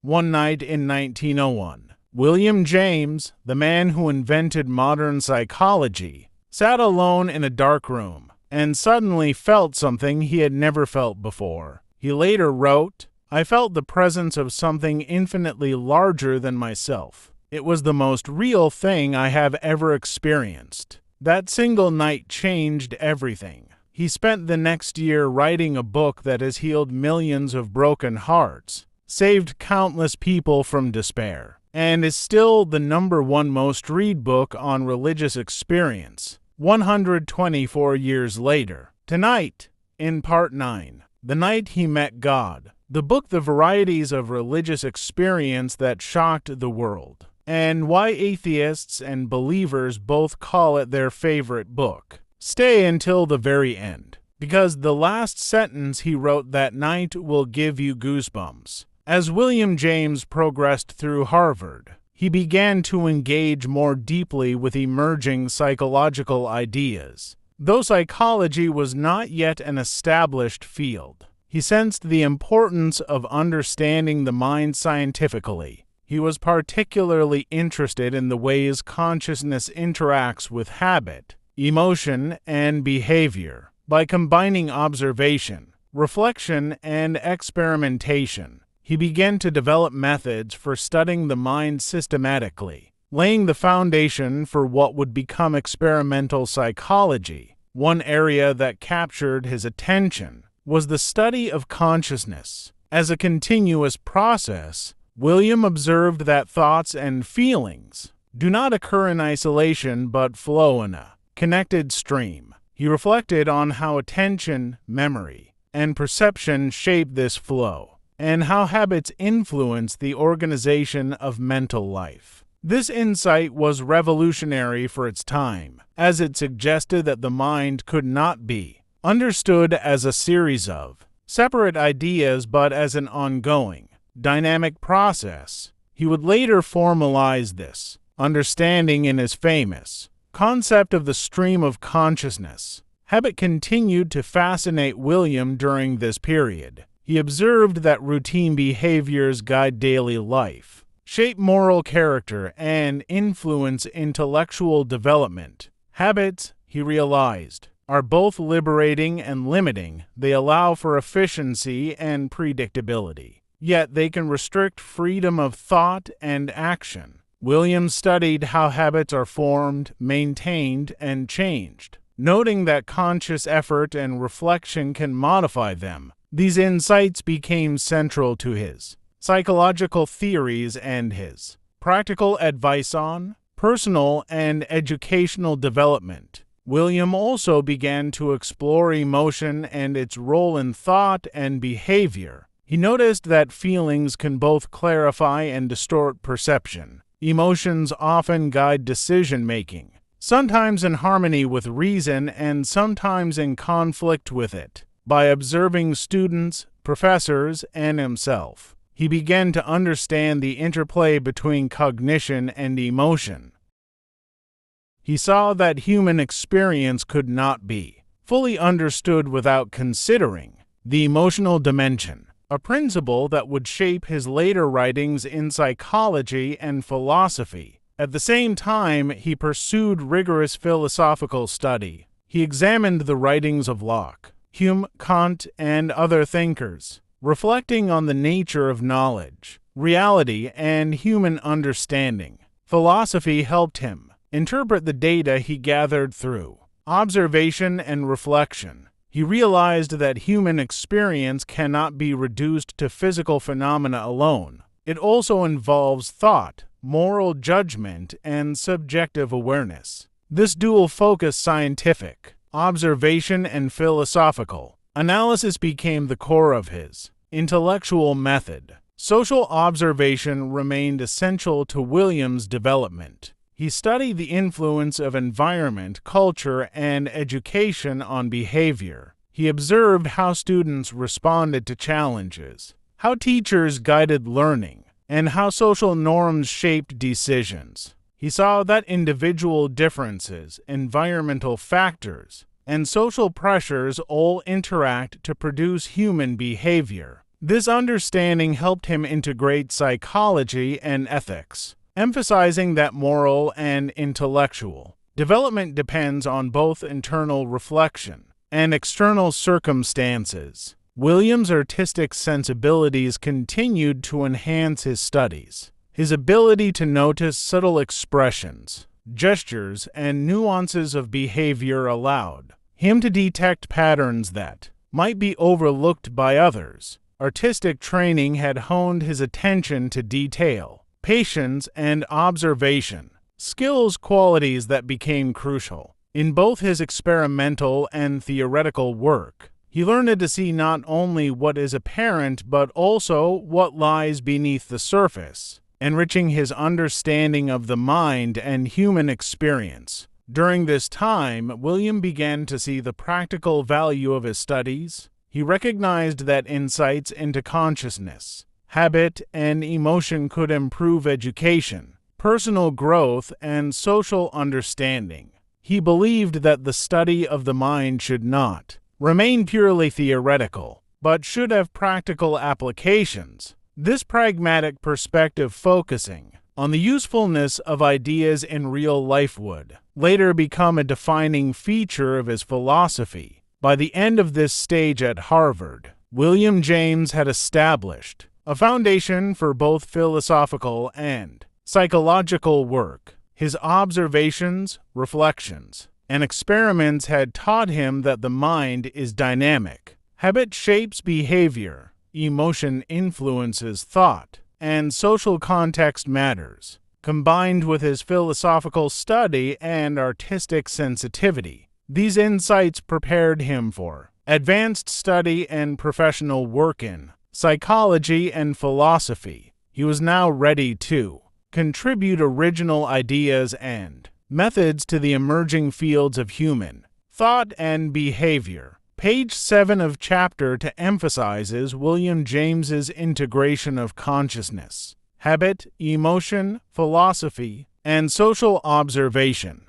One night in 1901, William James, the man who invented modern psychology, sat alone in a dark room and suddenly felt something he had never felt before. He later wrote, "I felt the presence of something infinitely larger than myself. It was the most real thing I have ever experienced. That single night changed everything." He spent the next year writing a book that has healed millions of broken hearts, saved countless people from despair, and is still the #1 most read book on religious experience, 124 years later. Tonight, in Part 9, The Night He Met God, the book The Varieties of Religious Experience That Shocked the World, and why atheists and believers both call it their favorite book. Stay until the very end, because the last sentence he wrote that night will give you goosebumps. As William James progressed through Harvard, he began to engage more deeply with emerging psychological ideas. Though psychology was not yet an established field, he sensed the importance of understanding the mind scientifically. He was particularly interested in the ways consciousness interacts with habit, emotion, and behavior. By combining observation, reflection, and experimentation, he began to develop methods for studying the mind systematically, laying the foundation for what would become experimental psychology. One area that captured his attention was the study of consciousness. As a continuous process, William observed that thoughts and feelings do not occur in isolation but flow in a connected stream. He reflected on how attention, memory, and perception shape this flow, and how habits influence the organization of mental life. This insight was revolutionary for its time, as it suggested that the mind could not be understood as a series of separate ideas but as an ongoing, dynamic process. He would later formalize this understanding in his famous concept of the stream of consciousness. Habit continued to fascinate William during this period. He observed that routine behaviors guide daily life, shape moral character, and influence intellectual development. Habits, he realized, are both liberating and limiting. They allow for efficiency and predictability, yet they can restrict freedom of thought and action. William studied how habits are formed, maintained, and changed, noting that conscious effort and reflection can modify them. These insights became central to his psychological theories and his practical advice on personal and educational development. William also began to explore emotion and its role in thought and behavior. He noticed that feelings can both clarify and distort perception. Emotions often guide decision-making, sometimes in harmony with reason and sometimes in conflict with it. By observing students, professors, and himself, he began to understand the interplay between cognition and emotion. He saw that human experience could not be fully understood without considering the emotional dimension, a principle that would shape his later writings in psychology and philosophy. At the same time, he pursued rigorous philosophical study. He examined the writings of Locke, Hume, Kant, and other thinkers, reflecting on the nature of knowledge, reality, and human understanding. Philosophy helped him interpret the data he gathered through observation and reflection. He realized that human experience cannot be reduced to physical phenomena alone. It also involves thought, moral judgment, and subjective awareness. This dual-focus scientific, observation, and philosophical analysis became the core of his intellectual method. Social observation remained essential to William's development. He studied the influence of environment, culture, and education on behavior. He observed how students responded to challenges, how teachers guided learning, and how social norms shaped decisions. He saw that individual differences, environmental factors, and social pressures all interact to produce human behavior. This understanding helped him integrate psychology and ethics, emphasizing that moral and intellectual development depends on both internal reflection and external circumstances. William's artistic sensibilities continued to enhance his studies. His ability to notice subtle expressions, gestures, and nuances of behavior allowed him to detect patterns that might be overlooked by others. Artistic training had honed his attention to detail, patience, and observation, qualities that became crucial in both his experimental and theoretical work. He learned to see not only what is apparent but also what lies beneath the surface, enriching his understanding of the mind and human experience. During this time, William began to see the practical value of his studies. He recognized that insights into consciousness, habit, and emotion could improve education, personal growth, and social understanding. He believed that the study of the mind should not remain purely theoretical, but should have practical applications. This pragmatic perspective, focusing on the usefulness of ideas in real life, would later become a defining feature of his philosophy. By the end of this stage at Harvard, William James had established a foundation for both philosophical and psychological work. His observations, reflections, and experiments had taught him that the mind is dynamic. Habit shapes behavior, emotion influences thought, and social context matters. Combined with his philosophical study and artistic sensitivity, these insights prepared him for advanced study and professional work in psychology and philosophy. He was now ready to contribute original ideas and methods to the emerging fields of human thought and behavior. Page 7 of chapter 2 emphasizes William James's integration of consciousness, habit, emotion, philosophy, and social observation.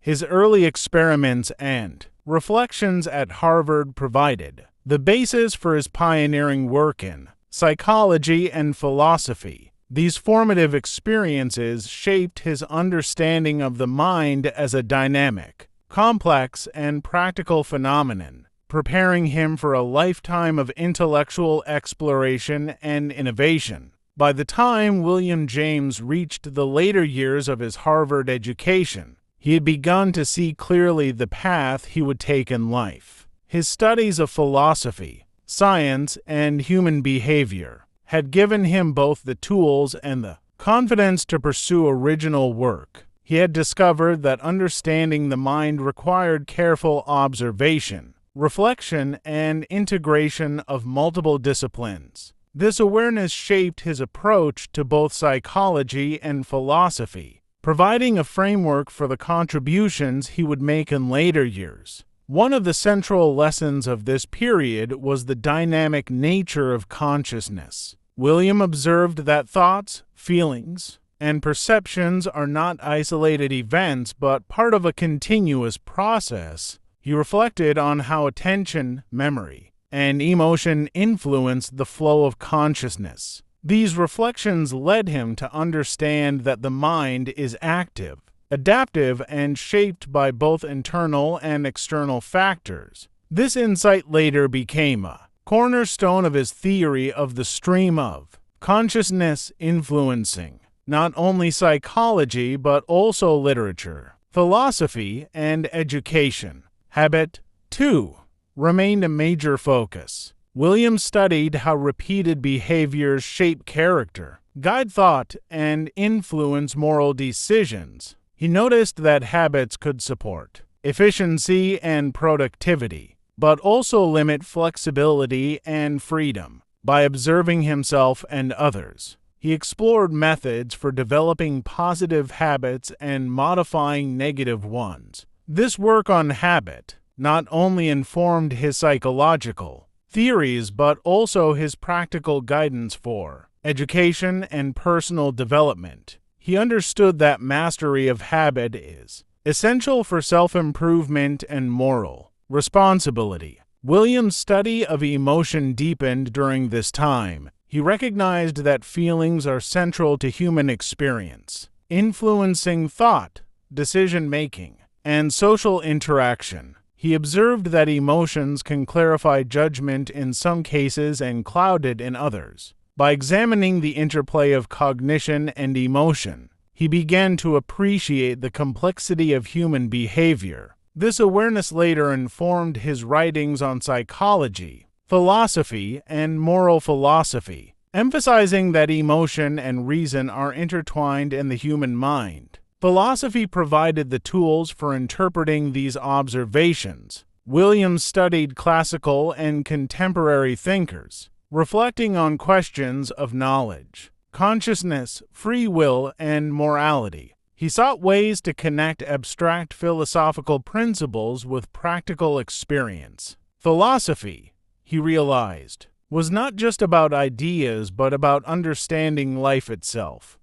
His early experiments and reflections at Harvard provided the basis for his pioneering work in psychology and philosophy. These formative experiences shaped his understanding of the mind as a dynamic, complex, and practical phenomenon, preparing him for a lifetime of intellectual exploration and innovation. By the time William James reached the later years of his Harvard education, he had begun to see clearly the path he would take in life. His studies of philosophy, science, and human behavior had given him both the tools and the confidence to pursue original work. He had discovered that understanding the mind required careful observation, reflection, and integration of multiple disciplines. This awareness shaped his approach to both psychology and philosophy, providing a framework for the contributions he would make in later years. One of the central lessons of this period was the dynamic nature of consciousness. William observed that thoughts, feelings, and perceptions are not isolated events but part of a continuous process. He reflected on how attention, memory, and emotion influence the flow of consciousness. These reflections led him to understand that the mind is active, adaptive, and shaped by both internal and external factors. This insight later became a cornerstone of his theory of the stream of consciousness, influencing not only psychology but also literature, philosophy, and education. Habit, too, remained a major focus. William studied how repeated behaviors shape character, guide thought, and influence moral decisions. He noticed that habits could support efficiency and productivity, but also limit flexibility and freedom. By observing himself and others, he explored methods for developing positive habits and modifying negative ones. This work on habit not only informed his psychological theories but also his practical guidance for education and personal development. He understood that mastery of habit is essential for self-improvement and moral responsibility. William's study of emotion deepened during this time. He recognized that feelings are central to human experience, influencing thought, decision-making, and social interaction. He observed that emotions can clarify judgment in some cases and cloud it in others. By examining the interplay of cognition and emotion, he began to appreciate the complexity of human behavior. This awareness later informed his writings on psychology, philosophy, and moral philosophy, emphasizing that emotion and reason are intertwined in the human mind. Philosophy provided the tools for interpreting these observations. William studied classical and contemporary thinkers, reflecting on questions of knowledge, consciousness, free will, and morality. He sought ways to connect abstract philosophical principles with practical experience. Philosophy, he realized, was not just about ideas but about understanding life itself.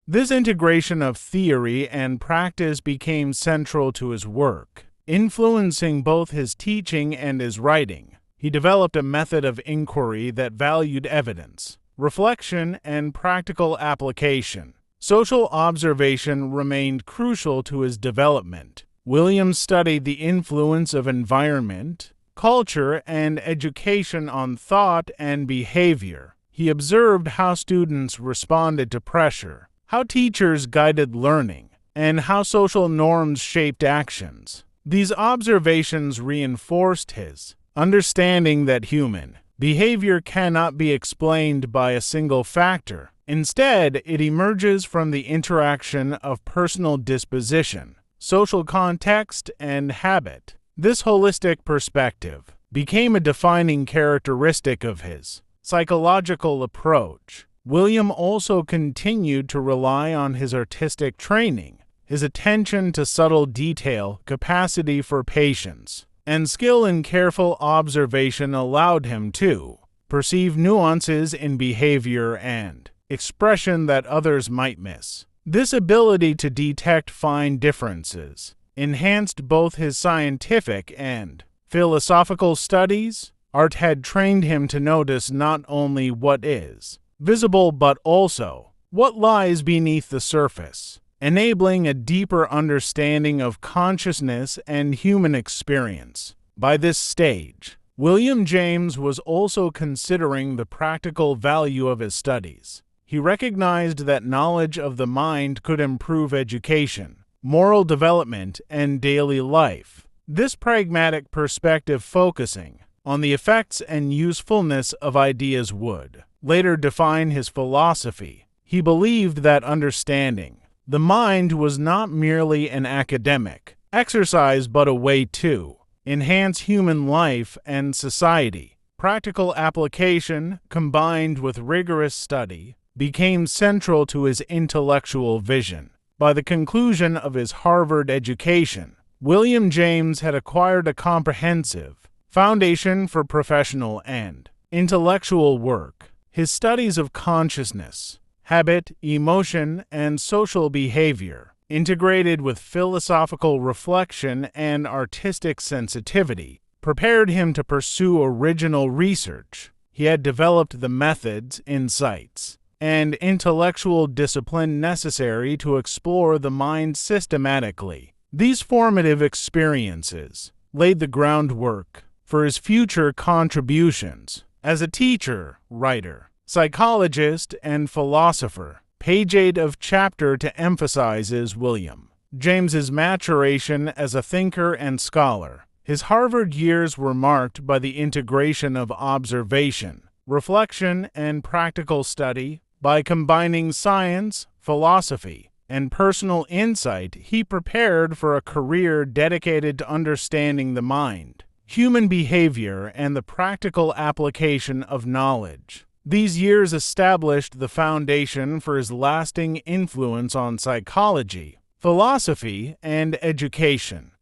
This integration of theory and practice became central to his work, influencing both his teaching and his writing. He developed a method of inquiry that valued evidence, reflection, and practical application. Social observation remained crucial to his development. William studied the influence of environment, culture, and education on thought and behavior. He observed how students responded to pressure, how teachers guided learning, and how social norms shaped actions. These observations reinforced his understanding that human behavior cannot be explained by a single factor. Instead, it emerges from the interaction of personal disposition, social context, and habit. This holistic perspective became a defining characteristic of his psychological approach. William also continued to rely on his artistic training. His attention to subtle detail, capacity for patience, and skill in careful observation allowed him to perceive nuances in behavior and expression that others might miss. This ability to detect fine differences enhanced both his scientific and philosophical studies. Art had trained him to notice not only what is visible but also what lies beneath the surface, enabling a deeper understanding of consciousness and human experience. By this stage, William James was also considering the practical value of his studies. He recognized that knowledge of the mind could improve education, moral development, and daily life. This pragmatic perspective, focusing on the effects and usefulness of ideas, would later define his philosophy. He believed that understanding the mind was not merely an academic exercise but a way to enhance human life and society. Practical application, combined with rigorous study, became central to his intellectual vision. By the conclusion of his Harvard education, William James had acquired a comprehensive foundation for professional and intellectual work. His studies of consciousness, habit, emotion, and social behavior, integrated with philosophical reflection and artistic sensitivity, prepared him to pursue original research. He had developed the methods, insights, and intellectual discipline necessary to explore the mind systematically. These formative experiences laid the groundwork for his future contributions as a teacher, writer, psychologist, and philosopher. Page 8 of chapter 2 emphasizes William James's maturation as a thinker and scholar. His Harvard years were marked by the integration of observation, reflection, and practical study. By combining science, philosophy, and personal insight, he prepared for a career dedicated to understanding the mind, human behavior, and the practical application of knowledge. These years established the foundation for his lasting influence on psychology, philosophy, and education.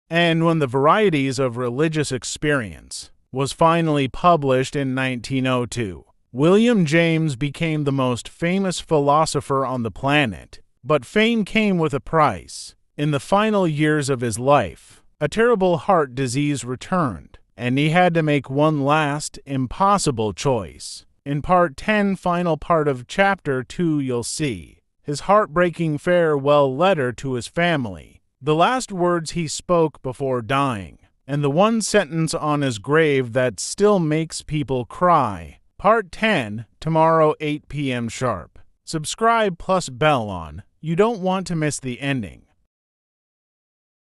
And when the Varieties of Religious Experience was finally published in 1902, William James became the most famous philosopher on the planet. But fame came with a price. In the final years of his life, A terrible heart disease returned, and he had to make one last, impossible choice. In Part 10, final part of Chapter 2, you'll see his heartbreaking farewell letter to his family, the last words he spoke before dying, and the one sentence on his grave that still makes people cry. Part 10, tomorrow 8 p.m. sharp. Subscribe plus bell on. You don't want to miss the ending.